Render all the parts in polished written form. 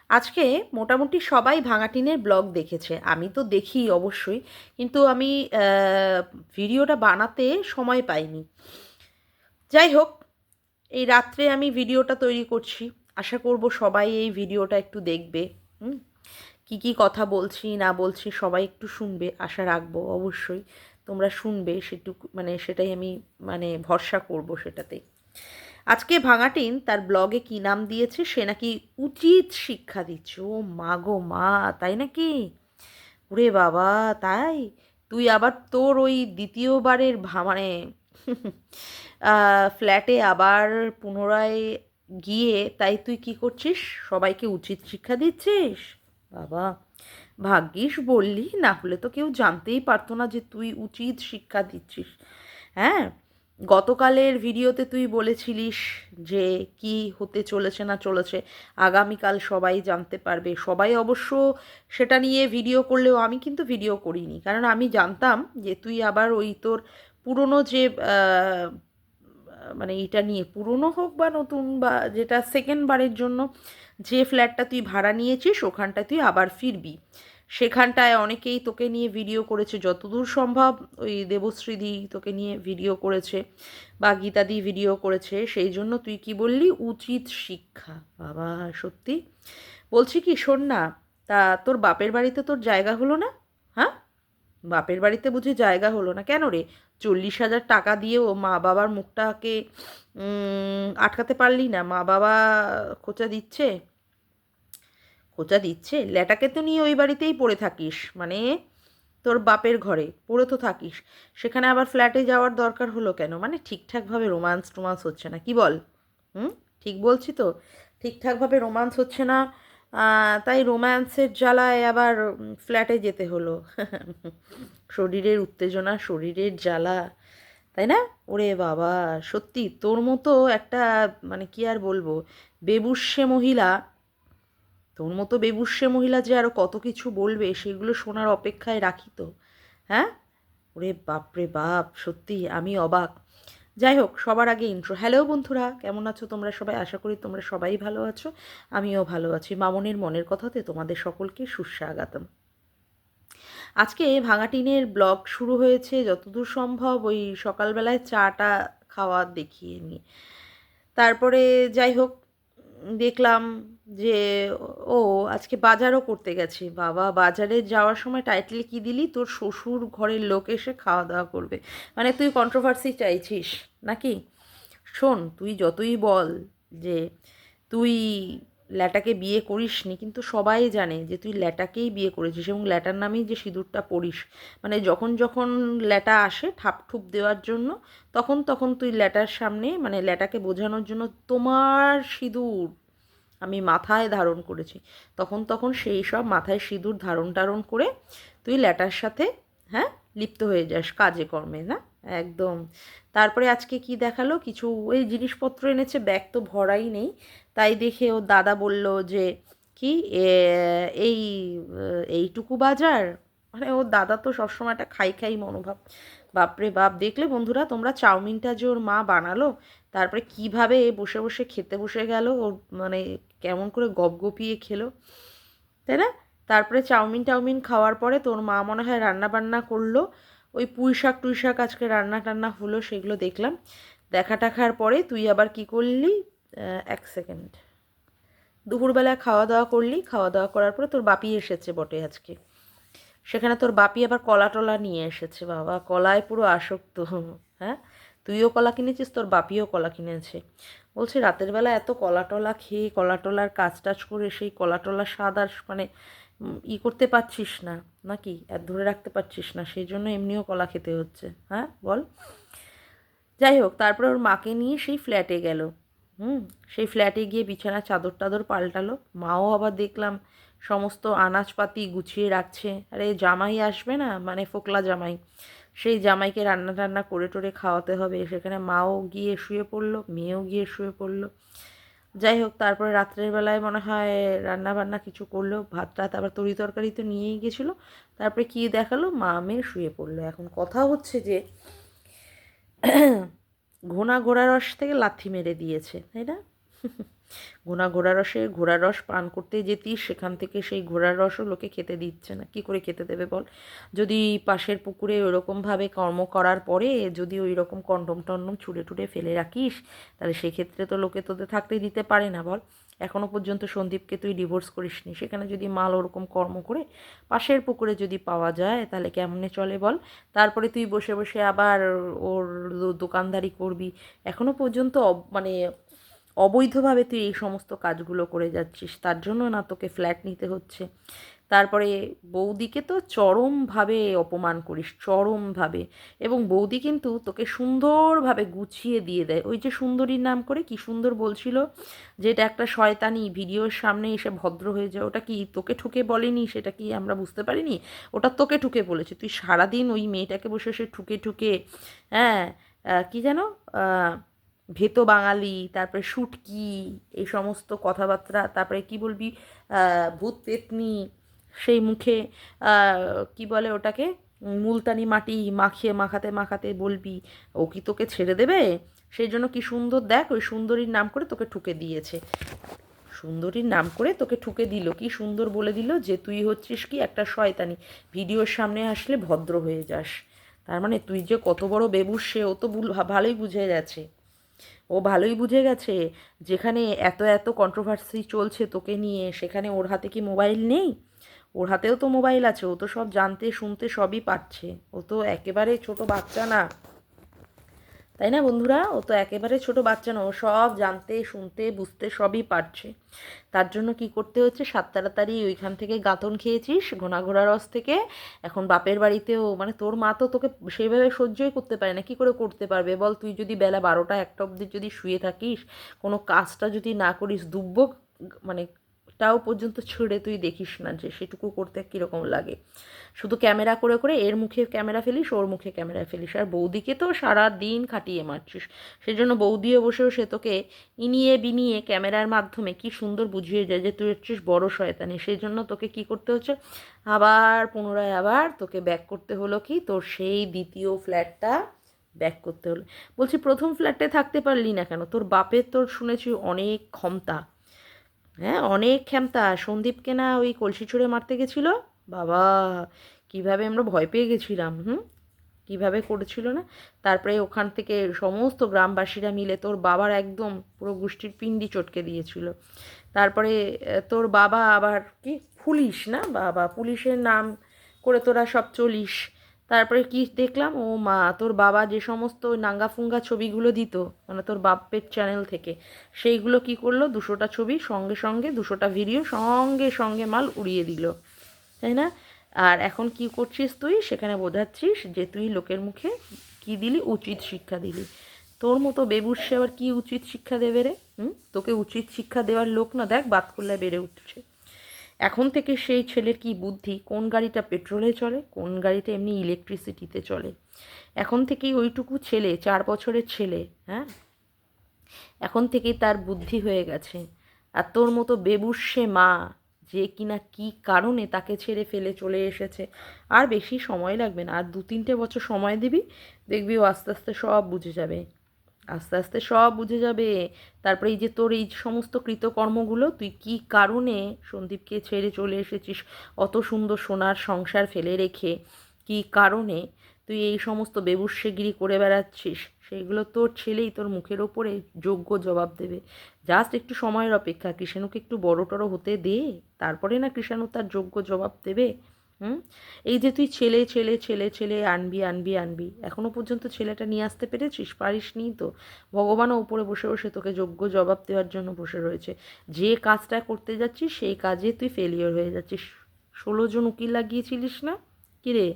আজকে মোটামুটি সবাই ভাঙাটিনের ব্লগ দেখেছে, আমি তো দেখি অবশ্যই, কিন্তু আমি ভিডিওটা বানাতে সময় পাইনি। যাই হোক, এই রাত্রে আমি ভিডিওটা তৈরি করছি, আশা করব সবাই এই ভিডিওটা একটু দেখবে। হুম, কি কি কথা বলছি না বলছি সবাই একটু শুনবে, আশা রাখবো অবশ্যই তোমরা শুনবে, সেটুকু মানে সেটাই আমি মানে ভরসা করব সেটাতেই। আজকে ভাঙাটিন তার ব্লগে কি নাম দিয়েছে, সে নাকি উচিত শিক্ষা দিচ্ছে। ও মা গো মা, তাই নাকি? ওরে বাবা, তাই? তুই আবার তোর ওই দ্বিতীয়বারের মানে ফ্ল্যাটে আবার পুনরায় গিয়ে তাই তুই কি করছিস, সবাইকে উচিত শিক্ষা দিচ্ছিস? বাবা, ভাগ্যিস বললি, না হলে তো কেউ জানতেই পারতো না যে তুই উচিত শিক্ষা দিচ্ছিস। হ্যাঁ, গতকালের ভিডিওতে তুই বলেছিলিস যে কি হতে চলেছে না চলেছে আগামীকাল সবাই জানতে পারবে। সবাই অবশ্য সেটা নিয়ে ভিডিও করলেও আমি কিন্তু ভিডিও করিনি, কারণ আমি জানতাম যে তুই আবার ওই তোর পুরনো যে মানে এটা নিয়ে, পুরনো হোক বা নতুন বা যেটা সেকেন্ড বারের জন্য যে ফ্ল্যাটটা তুই ভাড়া নিয়েছিস ওখানটায় তুই আবার ফিরবি। সেখানটায় অনেকেই তোকে নিয়ে ভিডিও করেছে, যতদূর সম্ভব ওই দেবশ্রীদি তোকে নিয়ে ভিডিও করেছে বা গীতাদি ভিডিও করেছে, সেই জন্য তুই কি বললি, উচিত শিক্ষা। বাবা, সত্যি বলছি কি, শোন না, তা তোর বাপের বাড়িতে তোর জায়গা হলো না? হ্যাঁ, বাপের বাড়িতে বুঝি জায়গা হলো না কেন রে? 40,000 টাকা দিয়েও মা বাবার মুখটাকে আটকাতে পারলি না? মা বাবা খোঁচা দিচ্ছে, খোঁচা দিচ্ছে, ল্যাটাকে তো নিয়ে ওই বাড়িতেই পড়ে থাকিস, মানে তোর বাপের ঘরে পড়ে তো থাকিস, সেখানে আবার ফ্ল্যাটে যাওয়ার দরকার হলো কেন? মানে ঠিকঠাকভাবে রোমান্স টোমান্স হচ্ছে না, কি বল? হুম, ঠিক বলছি তো? ঠিকঠাকভাবে রোমান্স হচ্ছে না, তাই রোম্যান্সের জ্বালায় আবার ফ্ল্যাটে যেতে হলো। শরীরের উত্তেজনা, শরীরের জ্বালা, তাই না? ওরে বাবা, সত্যি তোর মতো একটা মানে কি আর বলবো, বেবুশ্যে মহিলা, তোর মতো বেবুশ্যে মহিলা যে আরও কত কিছু বলবে সেগুলো শোনার অপেক্ষায় রাখি তো। হ্যাঁ, ওরে বাপ রে বাপ, সত্যি আমি অবাক। যাই হোক, সবার আগে ইন্ট্রো। হ্যালো বন্ধুরা, কেমন আছো তোমরা সবাই? আশা করি তোমরা সবাই ভালো আছো, আমিও ভালো আছি। মামনের মনের কথাতে তোমাদের সকলকে সুস্বাগতম। আজকে ভাঙা টিনের ব্লগ শুরু হয়েছে যতদূর সম্ভব ওই সকালবেলায় চাটা খাওয়া দেখিয়ে নিয়ে। তারপরে যাই হোক, দেখলাম যে ও আজকে বাজারও করতে গেছে। বাবা, বাজারে যাওয়ার সময় টাইটেল কি দিলি, তোর শ্বশুর ঘরের লোক এসে খাওয়া দাওয়া করবে, মানে তুই কন্ট্রোভার্সি চাইছিস নাকি? শোন, তুই যতই বল যে তুই ল্যাটাকে বিয়ে করিসনি, কিন্তু সবাই জানে যে তুই ল্যাটাকেই বিয়ে করেছিস এবং ল্যাটার নামেই যে সিঁদুরটা পরিস। মানে যখন যখন ল্যাটা আসে ঠাপঠুপ দেওয়ার জন্য, তখন তখন তুই ল্যাটার সামনে মানে ল্যাটাকে বোঝানোর জন্য তোমার সিঁদুর আমি মাথায় ধারণ করেছি, তখন তখন সেই সব মাথায় সিঁদুর ধারণ টারণ করে তুই ল্যাটার সাথে, হ্যাঁ, লিপ্ত হয়ে যাস কাজে কর্মে, না? একদম। তারপরে আজকে কি দেখালো, কিছু ওই জিনিসপত্র এনেছে, ব্যাগ তো ভরাই নেই, তাই দেখে ও দাদা বলল যে কি এই এইটুকু বাজার, মানে ওর দাদা তো সবসময় একটা খাই খাই মনোভাব। বাপরে বাপ, দেখলে বন্ধুরা তোমরা চাউমিনটা যে ওর মা বানালো, তারপরে কিভাবে বসে বসে খেতে বসে গেল ওর, মানে কেমন করে গপগপিয়ে খেলো, তাই না? তারপরে চাউমিন টাউমিন খাওয়ার পরে তোর মা মনে হয় রান্না বান্না করলো, ওই পুঁই শাক টুই শাক আজকে রান্না টান্না হলো, সেগুলো দেখলাম। দেখা টাখার পরে তুই আবার কি করলি, এক সেকেন্ড, দুপুরবেলা খাওয়া দাওয়া করলি, খাওয়া দাওয়া করার পরে তোর বাপি এসেছে বটে আজকে, সেখানে তোর বাপি আবার কলা টলা নিয়ে এসেছে। বাবা, কলায় পুরো আসক্ত। হ্যাঁ, তুইও কলা কিনেছিস, তোর বাপিও কলা কিনেছে। বলছে রাতের বেলা এত কলা টলা খেয়ে, কলা টলার কাজ টাজ করে সেই কলা টলার স্বাদ আর মানে করতে পারছিস না নাকি, আর ধরে রাখতে পারছিস না, সেই জন্য এমনিও কলা খেতে হচ্ছে। হ্যাঁ বল। যাই হোক, তারপরে ওর মাকে নিয়ে সেই ফ্ল্যাটে গেল। সেই ফ্ল্যাটে গিয়ে বিছানা চাদর টাদর পাল্টালো। মাও আবার দেখলাম সমস্ত আনাজপাতি গুছিয়ে রাখছে। আরে জামাই আসবে না, মানে ফোকলা জামাই, সেই জামাইকে রান্না টান্না করে টোরে খাওয়াতে হবে, সেখানে মাও গিয়ে শুয়ে পড়লো, মেয়েও গিয়ে শুয়ে পড়লো। যাই হোক, তারপরে রাত্রের বেলায় মনে হয় রান্না বান্না কিছু করলো, ভাত টাত আবার তরি তরকারি তো নিয়েই গেছিলো। তারপরে কী দেখালো, মা মেয়ে শুয়ে পড়লো। এখন কথা হচ্ছে যে ঘোড়া ঘোড়া রস থেকে লাথি মেরে দিয়েছে, তাই না? ঘোড়ার রস পান করতে যেতিস, সেখান থেকে সেই ঘোড়ার রসও লোকে খেতে দিচ্ছে না, কি করে খেতে দেবে বল? যদি পাশের পুকুরে ওরকমভাবে কর্ম করার পরে যদি ওই রকম কন্ডম টন্ডম ছুঁড়ে টুড়ে ফেলে রাখিস, তাহলে সেক্ষেত্রে তো লোকে তোদের থাকতে দিতে পারে না বল। এখনও পর্যন্ত সন্দীপকে তুই ডিভোর্স করিসনি, সেখানে যদি মাল ওরকম কর্ম করে পাশের পুকুরে যদি পাওয়া যায় তাহলে কেমনে চলে বল? তারপরে তুই বসে বসে আবার ওর দোকানদারি করবি। এখনও পর্যন্ত মানে অবৈধভাবে তুই এই সমস্ত কাজগুলো করে যাচ্ছিস, তার জন্য না তোকে ফ্ল্যাট নিতে হচ্ছে। তারপরে বৌদিকে তো চরমভাবে অপমান করিস, চরমভাবে। এবং বৌদি কিন্তু তোকে সুন্দরভাবে গুছিয়ে দিয়ে দেয়। ওই যে সুন্দরীর নাম করে কি সুন্দর বলছিল যে এটা একটা শয়তানি, ভিডিওর সামনে এসে ভদ্র হয়ে যায়, ওটা কি তোকে ঠুকে বলেনি? সেটা কি আমরা বুঝতে পারিনি? ওটা তোকে ঠুকে বলেছে। তুই সারাদিন ওই মেয়েটাকে বসে বসে ঠুকে ঠুকে, হ্যাঁ, কি যেন, ভেতো বাঙালি, তারপরে শুটকি, এই সমস্ত কথাবার্তা, তারপরে কি বলবি, ভূত পেতনি, সেই মুখে কি বলে ওটাকে, মুলতানি মাটি মাখিয়ে মাখাতে মাখাতে বলবি, ও কি তোকে ছেড়ে দেবে? সেই জন্য কি সুন্দর, দেখ ওই সুন্দরীর নাম করে তোকে ঠুকে দিয়েছে, সুন্দরীর নাম করে তোকে ঠুকে দিল, কি সুন্দর বলে দিল যে তুই হচ্ছিস কি একটা শয়তানি, ভিডিওর সামনে আসলে ভদ্র হয়ে যাস। তার মানে তুই যে কত বড় বেবুস সে ও তো ভালোই বুঝে গেছে, ও ভালোই বুঝে গেছে। যেখানে এত এত কন্ট্রোভার্সি চলছে তোকে নিয়ে, সেখানে ওর হাতে কি মোবাইল নেই? ওর হাতেও তো মোবাইল আছে, ও তো সব জানতে শুনতে সবই পাচ্ছে। ও তো একেবারে ছোট বাচ্চা না, তাই না বন্ধুরা? ও তো একেবারে ছোট বাচ্চা না, ও সব জানতে শুনতে বুঝতে সবই পারছে। তার জন্য কি করতে হচ্ছে, সাত তাড়াতাড়ি ওইখান থেকে গাঁথন খেয়েছিস ঘোড়া রস থেকে, এখন বাপের বাড়িতেও, মানে তোর মা তো তোকে সেইভাবে সহ্যই করতে পারে না, কি করে করতে পারবে বল? তুই যদি বেলা 12টা 1টা অবধি যদি শুয়ে থাকিস, কোনো কাজটা যদি না করিস, দুব্বো মানে টাও পর্যন্ত ছেড়ে তুই দেখিস না যে সেটুকু করতে কীরকম লাগে। শুধু ক্যামেরা করে করে এর মুখে ক্যামেরা ফেলিস, ওর মুখে ক্যামেরা ফেলিস, আর বৌদিকে তো সারা দিন খাটিয়ে মারছিস। সেই জন্য বৌদিও বসে বসে তোকে ইনিয়ে বিনিয়ে ক্যামেরার মাধ্যমে কি সুন্দর বুঝিয়ে যায় যে তুই হচ্ছিস বড় শয়তানি। সেই জন্য তোকে কি করতে হচ্ছে, আবার পুনরায় আবার তোকে ব্যাক করতে হলো কি, তোর সেই দ্বিতীয় ফ্ল্যাটটা ব্যাক করতে হলো। বলছি প্রথম ফ্ল্যাটে থাকতে পারলি না কেন? তোর বাপের তোর শুনেছি অনেক ক্ষমতা, হ্যাঁ অনেক ক্ষমতা। সন্দীপকে না ওই কলসি ছুঁড়ে মারতে গেছিলো, বাবা কিভাবে আমরা ভয় পেয়ে গেছিলাম, কিভাবে করেছিল না। তারপরে ওখান থেকে সমস্ত গ্রামবাসীরা মিলে তোর বাবার একদম পুরো গোষ্ঠীর পিণ্ডি চটকে দিয়েছিল। তারপরে তোর বাবা আবার কি পুলিশ না, বাবা পুলিশের নাম করে তোরা সব চলিস। তারপরে কি দেখলাম, ও মা, তোর বাবা যে সমস্ত নাঙ্গা ফুঙ্গা ছবিগুলো দিত, মানে তোর বাপের চ্যানেল থেকে, সেইগুলো কি করলো, 200টা ছবি সঙ্গে সঙ্গে, 200টা ভিডিও সঙ্গে সঙ্গে মাল উড়িয়ে দিল, তাই না? আর এখন কি করছিস তুই, সেখানে বোঝাচ্ছিস যে তুই লোকের মুখে কি দিলি, উচিত শিক্ষা দিলি। তোর মতো বেবুর্সে আবার কি উচিত শিক্ষা দেবে রে? তোকে উচিত শিক্ষা দেওয়ার লোক না, দেখ বাতকুল্লায় বেড়ে উঠছে। এখন থেকে সেই ছেলের কি বুদ্ধি, কোন গাড়িটা পেট্রোলে চলে, কোন গাড়িটা এমনি ইলেকট্রিসিটিতে চলে। এখন থেকেই ওইটুকু ছেলে, 4 বছরের ছেলে, হ্যাঁ, এখন থেকেই তার বুদ্ধি হয়ে গেছে। আর তোর মতো বেবুর্সে মা, যে কিনা কি কারণে তাকে ছেড়ে ফেলে চলে এসেছে, আর বেশি সময় লাগবে না, আর 2-3টে বছর সময় দিবি, দেখবি ও আস্তে আস্তে সব বুঝে যাবে, আস্তে আস্তে সব বুঝে যাবে। তারপরে এই যে তোর এই সমস্ত কৃতকর্মগুলো, তুই কি কারণে সন্দীপকে ছেড়ে চলে এসেছিস, অত সুন্দর সোনার সংসার ফেলে রেখে, কি কারণে তুই এই সমস্ত বেবুর্সেগিরি করে বেড়াচ্ছিস, সেইগুলো তোর ছেলেই তোর মুখের ওপরে যোগ্য জবাব দেবে। জাস্ট একটু সময়ের অপেক্ষা, কৃষাণুকে একটু বড় টড়ো হতে দে, তারপরে না কৃষাণু তার যোগ্য জবাব দেবে। এই যে তুই ছেলে ছেলে ছেলে ছেলে আনবি আনবি আনবি, এখনও পর্যন্ত ছেলেটা নিয়ে আসতে পেরেছিস? পারিস নি তো। ভগবানও উপরে বসে বসে তোকে যোগ্য জবাব দেওয়ার জন্য বসে রয়েছে। যে কাজটা করতে যাচ্ছিস সেই কাজে তুই ফেলিওর হয়ে যাচ্ছিস। 16জন উকিল লাগিয়েছিলিস না, কি রে,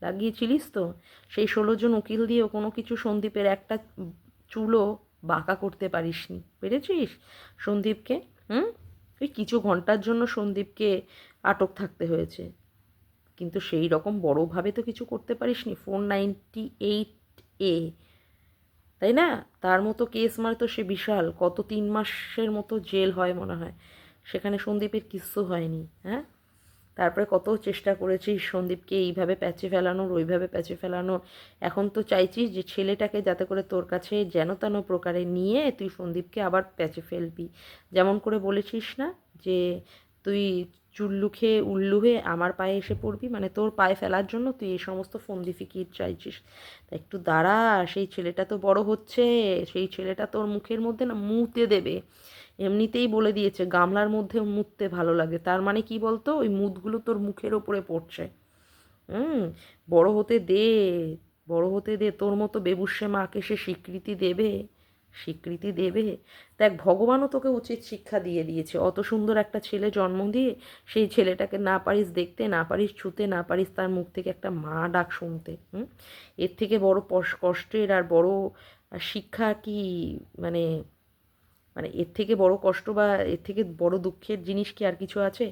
লাগিয়েছিলিস তো? সেই 16জন উকিল দিয়েও কোনো কিছু সন্দীপের একটা চুলও বাঁকা করতে পারিসনি, পেরেছিস সন্দীপকে? ওই কিছু ঘন্টার জন্য সন্দীপকে আটক থাকতে হয়েছে, কিন্তু সেই রকম বড়োভাবে তো কিছু করতে পারিসনি। 498A, তাই না? তার মতো কেস মানে তো সে বিশাল, কত 3 মাসের মতো জেল হয় মনে হয়, সেখানে সন্দীপের কিচ্ছু হয়নি, হ্যাঁ। তারপরে কত চেষ্টা করেছিস সন্দীপকে এইভাবে প্যাচে ফেলানোর, ওইভাবে প্যাচে ফেলানোর। এখন তো চাইছিস যে ছেলেটাকে যাতে করে তোর কাছে যেন তেন প্রকারে নিয়ে তুই সন্দীপকে আবার প্যাচে ফেলবি। যেমন করে বলেছিস না যে তুই চুল্লু খেয়ে উল্লু হয়ে আমার পায়ে এসে পড়বি, মানে তোর পায়ে ফেলার জন্য তুই এই সমস্ত ফন্দি ফিকির চাইছিস। তা একটু দাঁড়া, সেই ছেলেটা তো বড় হচ্ছে, সেই ছেলেটা তোর মুখের মধ্যে না মুতে দেবে। এমনিতেই বলে দিয়েছে গামলার মধ্যে মুততে ভালো লাগে, তার মানে কি বলতো, ওই মুতগুলো তোর মুখের ওপরে পড়ছে। হুম, বড় হতে দে, বড় হতে দে, তোর মতো বেবুসে মাকে সে স্বীকৃতি দেবে, স্বীকৃতি দেবে। দেখ ভগবানও তোকে উচিত শিক্ষা দিয়ে দিয়েছে, অত সুন্দর একটা ছেলে জন্ম দিয়ে সেই ছেলেটাকে না পারিস দেখতে, না পারিস ছুতে, না পারিস তার মুখ থেকে একটা মা ডাক শুনতে। এর থেকে বড় কষ্টের আর বড় শিক্ষা কি, মানে মানে এর থেকে বড় কষ্ট বা এর থেকে বড় দুঃখের জিনিস কি আর কিছু আছে?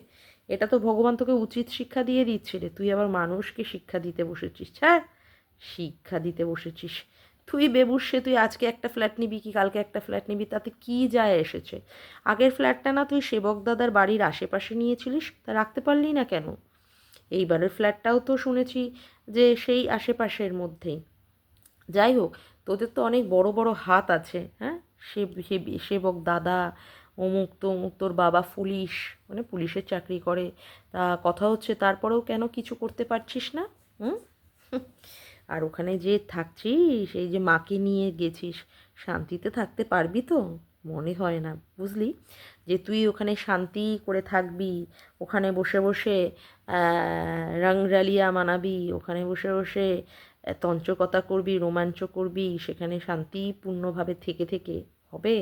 এটা তো ভগবান তোকে উচিত শিক্ষা দিয়ে দিচ্ছে রে, তুই আবার মানুষকে শিক্ষা দিতে বসেছিস। হ্যাঁ, শিক্ষা দিতে বসেছিস। তুই বেবুসে, তুই আজকে একটা ফ্ল্যাট নিবি কি কালকে একটা ফ্ল্যাট নিবি, তাতে কি যায় এসেছে? আগের ফ্ল্যাটটা না তুই সেবক দাদার বাড়ির আশেপাশে নিয়েছিলিস, তা রাখতে পারলি না কেন? এইবারের ফ্ল্যাটটাও তো শুনেছি যে সেই আশেপাশের মধ্যেই। যাই হোক, তোদের তো অনেক বড় বড় হাত আছে, হ্যাঁ? সেবক দাদা, অমুক তমুক, তোর বাবা পুলিশ, মানে পুলিশের চাকরি করে। তা কথা হচ্ছে তারপরেও কেন কিছু করতে পারছিস না? হুম? আর ওখানে যে থাকছিস, এই যে মাকে নিয়ে গেছিস, শান্তিতে থাকতে পারবি তো? মনে হয় না, বুঝলি? যে তুই ওখানে শান্তি করে থাকবি, ওখানে বসে বসে রংরালিয়া মানাবি, ওখানে বসে বসে তঞ্চকতা করবি, রোমাঞ্চ করবি, সেখানে শান্তিপূর্ণভাবে থেকে থেকে হবে?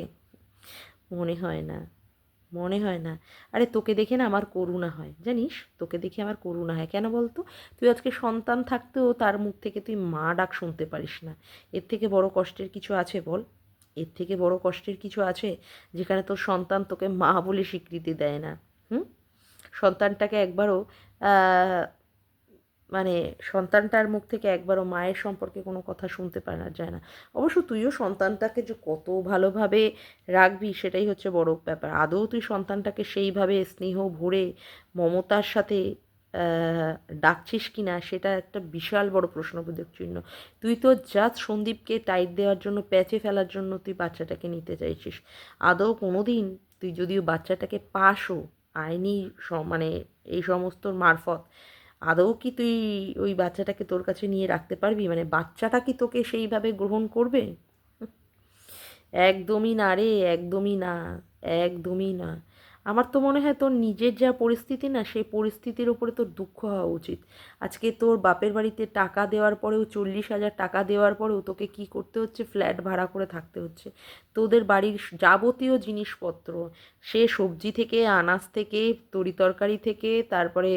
মনে হয় না, মনে হয় না। আরে তোকে দেখে না আমার করুণা হয়, জানিস, তোকে দেখে আমার করুণা হয়। কেন বলতো? তুই আজকে সন্তান থাকতেও তার মুখ থেকে তুই মা ডাক শুনতে পারিস না। এর থেকে বড় কষ্টের কিছু আছে বল? এর থেকে বড় কষ্টের কিছু আছে যেখানে তোর সন্তান তোকে মা বলে স্বীকৃতি দেয় না? হুম? সন্তানটাকে একবারও মানে সন্তানটার মুখ থেকে একবারও মায়ের সম্পর্কে কোনো কথা শুনতে পারা যায় না। অবশ্য তুইও সন্তানটাকে যে কত ভালোভাবে রাখবি সেটাই হচ্ছে বড় ব্যাপার। আদৌ তুই সন্তানটাকে সেইভাবে স্নেহ ভরে মমতার সাথে ডাকছিস কি না, সেটা একটা বিশাল বড় প্রশ্নবোধক চিহ্ন। তুই তো জাস্ট সন্দীপকে টাইট দেওয়ার জন্য, প্যাচে ফেলার জন্য তুই বাচ্চাটাকে নিতে চাইছিস। আদৌ কোনো দিন তুই যদিও বাচ্চাটাকে পাসও আইনি মানে এই সমস্তর মারফত, আদৌ কি তুই ওই বাচ্চাটাকে তোর কাছে নিয়ে রাখতে পারবি? মানে বাচ্চাটা কি তোকে সেইভাবে গ্রহণ করবে? একদমই না রে, একদমই না, একদমই না। আমার তো মনে হয় তোর নিজের যা পরিস্থিতি না, সেই পরিস্থিতির ওপরে তোর দুঃখ হওয়া উচিত। আজকে তোর বাপের বাড়িতে টাকা দেওয়ার পরেও, 40,000 টাকা দেওয়ার পরেও তোকে কি করতে হচ্ছে? ফ্ল্যাট ভাড়া করে থাকতে হচ্ছে। তোদের বাড়ির যাবতীয় জিনিসপত্র, সে সবজি থেকে, আনাজ থেকে, তরিতরকারি থেকে, তারপরে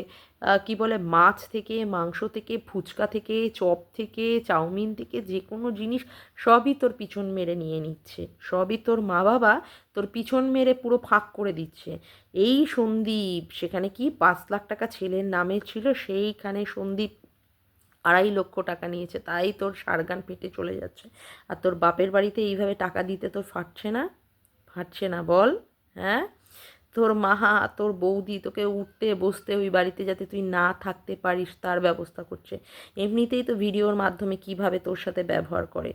কি বলে, মাছ থেকে, মাংস থেকে, ফুচকা থেকে, চপ থেকে, চাউমিন থেকে, যে কোনো জিনিস সবই তোর পিছন মেরে নিয়ে নিচ্ছে। সবই তোর মা বাবা তোর পিছন মেরে পুরো ফাঁক করে দিচ্ছে। এই সন্দীপ, সেখানে কি 5 লাখ টাকা ছেলের নামে ছিল, সেইখানে সন্দীপ 2.5 লক্ষ টাকা নিয়েছে, তাই তোর সারগান পেটে চলে যাচ্ছে। আর তোর বাপের বাড়িতে এইভাবে টাকা দিতে তোর ফাটছে না? ফাটছে না বল? হ্যাঁ, তোর মাহা, তোর বৌদি তোকে উঠতে বসতে ওই বাড়িতে যাতে তুই না থাকতে পারিস তার ব্যবস্থা করছে। এমনিতেই তো ভিডিওর মাধ্যমে কিভাবে তোর সাথে ব্যবহার করে,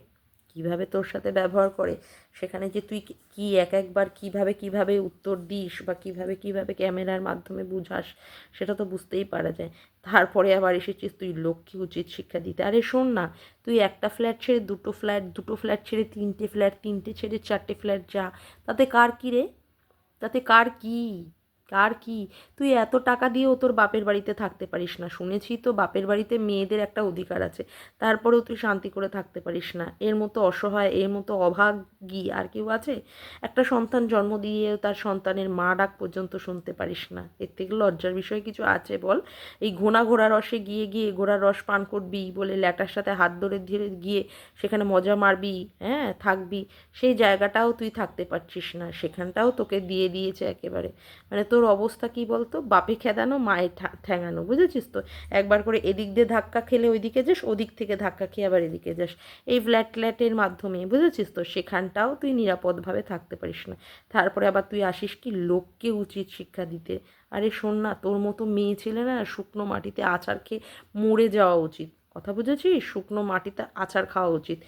কিভাবে তোর সাথে ব্যবহার করে, সেখানে যে তুই কি এক একবার কিভাবে কিভাবে উত্তর দিস বা কিভাবে কিভাবে ক্যামেরার মাধ্যমে বুঝাস, সেটা তো বুঝতেই পারা যায়। তারপরে আবার এসেছিস তুই লোককে উচিত শিক্ষা দিতে। আরে শোন না, তুই একটা ফ্ল্যাট ছেড়ে দুটো ফ্ল্যাট, দুটো ফ্ল্যাট ছেড়ে তিনটে ফ্ল্যাট, তিনটে ছেড়ে চারটে ফ্ল্যাট যা, তাতে কার কী রে? তাতে কার কি? কার কি? তুই এত টাকা দিয়েও তোর বাপের বাড়িতে থাকতে পারিস না। শুনেছি তো বাপের বাড়িতে মেয়েদের একটা অধিকার আছে, তারপরেও তুই শান্তি করে থাকতে পারিস না। এর মতো অসহায়, এর মতো অভাগী আর কেউ আছে? একটা সন্তান জন্ম দিয়েও তার সন্তানের মা ডাক পর্যন্ত শুনতে পারিস না। এর থেকে লজ্জার বিষয় কিছু আছে বল? এই ঘোড়া রসে গিয়ে গিয়ে ঘোড়ার রস পান করবি বলে ল্যাটার সাথে হাত ধরে ধীরে গিয়ে সেখানে মজা মারবি, হ্যাঁ থাকবি, সেই জায়গাটাও তুই থাকতে পারছিস না। সেখানটাও তোকে দিয়ে দিয়েছে একেবারে। মানে তোর অবস্থা কি বলতো? বাপে খেদানো, মায়ে ঠ্যাঙানো, বুঝেছিস তো? একবার করে এদিক দিয়ে ধাক্কা খেলে ওইদিকে যাস, ওদিক থেকে ধাক্কা খেয়ে আবার এদিকে যাস, এই ফ্ল্যাটের মাধ্যমে, বুঝেছিস তো? সেখানটাও তুই নিরাপদভাবে থাকতে পারিস না। তারপরে আবার তুই আসিস কি লোককে উচিত শিক্ষা দিতে? আরে শোন না, তোর মতো মেয়ে ছেলে না শুকনো মাটিতে আছাড় খেয়ে মরে যাওয়া উচিত। কথা বুঝেছিস? শুকনো মাটিতে আছাড় খাওয়া উচিত।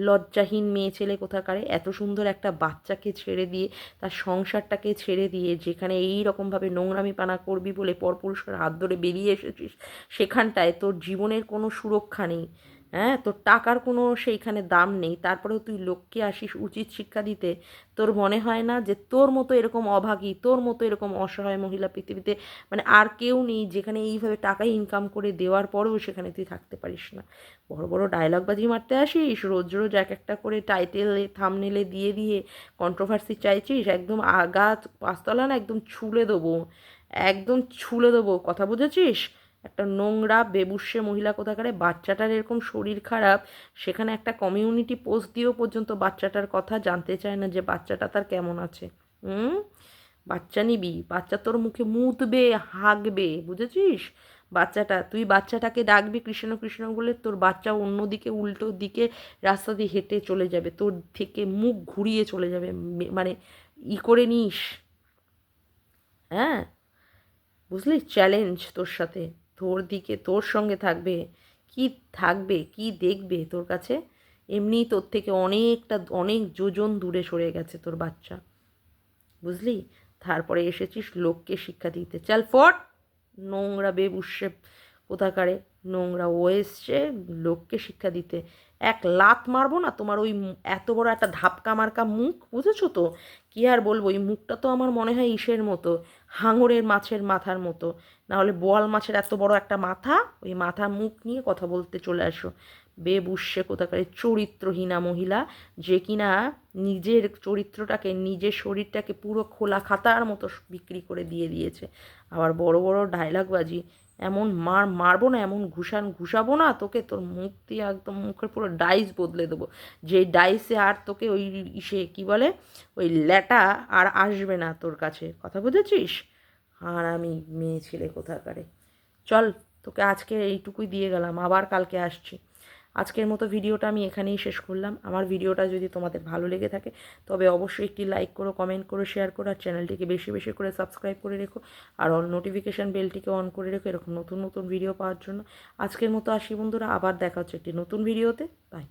লজ্জাহীন মেয়ে ছেলে কোথাকারে, এত সুন্দর একটা বাচ্চাকে ছেড়ে দিয়ে, তার সংসারটাকে ছেড়ে দিয়ে, যেখানে এই রকমভাবে নোংরামি পানা করবি বলে পরপুরুষের হাত ধরে বেরিয়ে এসেছিস, সেখানটায় তোর জীবনের কোনো সুরক্ষা নেই। হ্যাঁ, তোর টাকার কোনো সেইখানে দাম নেই, তারপরেও তুই লোককে আসিস উচিত শিক্ষা দিতে। তোর মনে হয় না যে তোর মতো এরকম অভাগী, তোর মতো এরকম অসহায় মহিলা পৃথিবীতে মানে আর কেউ নেই, যেখানে এইভাবে টাকা ইনকাম করে দেওয়ার পরেও সেখানে তুই থাকতে পারিস না? বড় বড় ডায়লগবাজি মারতে আসিস, রোজ রোজ এক একটা করে টাইটেল থাম্বনেলে দিয়ে দিয়ে কন্ট্রোভার্সি চাইছিস, একদম আগা পাঁচতলা না একদম ছুলে দেবো, একদম ছুলে দেবো, কথা বুঝেছিস? একটা নোংরা বেবুশ্যে মহিলা কোথাকারে, বাচ্চাটার এরকম শরীর খারাপ, সেখানে একটা কমিউনিটি পোস্ট দিয়েও পর্যন্ত বাচ্চাটার কথা জানতে চায় না যে বাচ্চাটা তার কেমন আছে। হুম? বাচ্চা নিবি, বাচ্চা তোর মুখে মুতবে, হাঁকবে, বুঝেছিস? বাচ্চাটা, তুই বাচ্চাটাকে ডাকবি কৃষ্ণ কৃষ্ণ বলে, তোর বাচ্চা অন্যদিকে উল্টো দিকে রাস্তা দিয়ে হেঁটে চলে যাবে, তোর থেকে মুখ ঘুরিয়ে চলে যাবে। মানে করে নিস। হ্যাঁ, বুঝলি? চ্যালেঞ্জ তোর সাথে, তোর দিকে তোর সঙ্গে থাকবে। কি থাকবে, কি দেখবে তোর কাছে? এমনিই তোর থেকে অনেকটা অনেক যোজন দূরে সরে গেছে তোর বাচ্চা, বুঝলি? তারপরে এসেছিস লোককে শিক্ষা দিতে, চাল ফট! নোংরা বেবুশ্যে কোথাকারে, নোংরা ও এসছে লোককে শিক্ষা দিতে। এক লাত মারবো না তোমার ওই এত বড় একটা ধাপকা মার্কা মুখ, বুঝেছো তো? কি আর বলবো, ওই মুখটা তো আমার মনে হয় ইসের মতো, হাঙরের মাছের মাথার মতো। না হলে বোয়াল মাছের এত বড় একটা মাথা, ওই মাথা মুখ নিয়ে কথা বলতে চলে আসো। বেবুশ্যে কোথাকারে চরিত্রহীনা মহিলা, যে কিনা নিজের চরিত্রটাকে, নিজের শরীরটাকে পুরো খোলা খাতার মতো বিক্রি করে দিয়ে দিয়েছে। আবার বড় বড় ডায়লগবাজি, এমন মারবো না, এমন ঘুষাবো না তোকে, তোর মুখ দিয়ে একদম মুখের পুরো ডাইস বদলে দেবো, যে ডাইসে আর তোকে ওই ইসে কী বলে, ওই ল্যাটা আর আসবে না তোর কাছে, কথা বুঝেছিস? আর আমি মেয়ে ছেলে কোথাকারে। চল, তোকে আজকে এইটুকুই দিয়ে গেলাম, আবার কালকে আসছি। আজকের মতো ভিডিওটা আমি এখানেই শেষ করলাম। আমার ভিডিওটা যদি তোমাদের ভালো লেগে থাকে তবে অবশ্যই একটি লাইক করো, কমেন্ট করো, শেয়ার করো, আর চ্যানেলটিকে বেশি বেশি করে সাবস্ক্রাইব করে রেখো, আর অল নোটিফিকেশান বেলটিকে অন করে রেখো এরকম নতুন নতুন ভিডিও পাওয়ার জন্য। আজকের মতো আসি বন্ধুরা, আবার দেখা হচ্ছে একটি নতুন ভিডিওতে। বাই।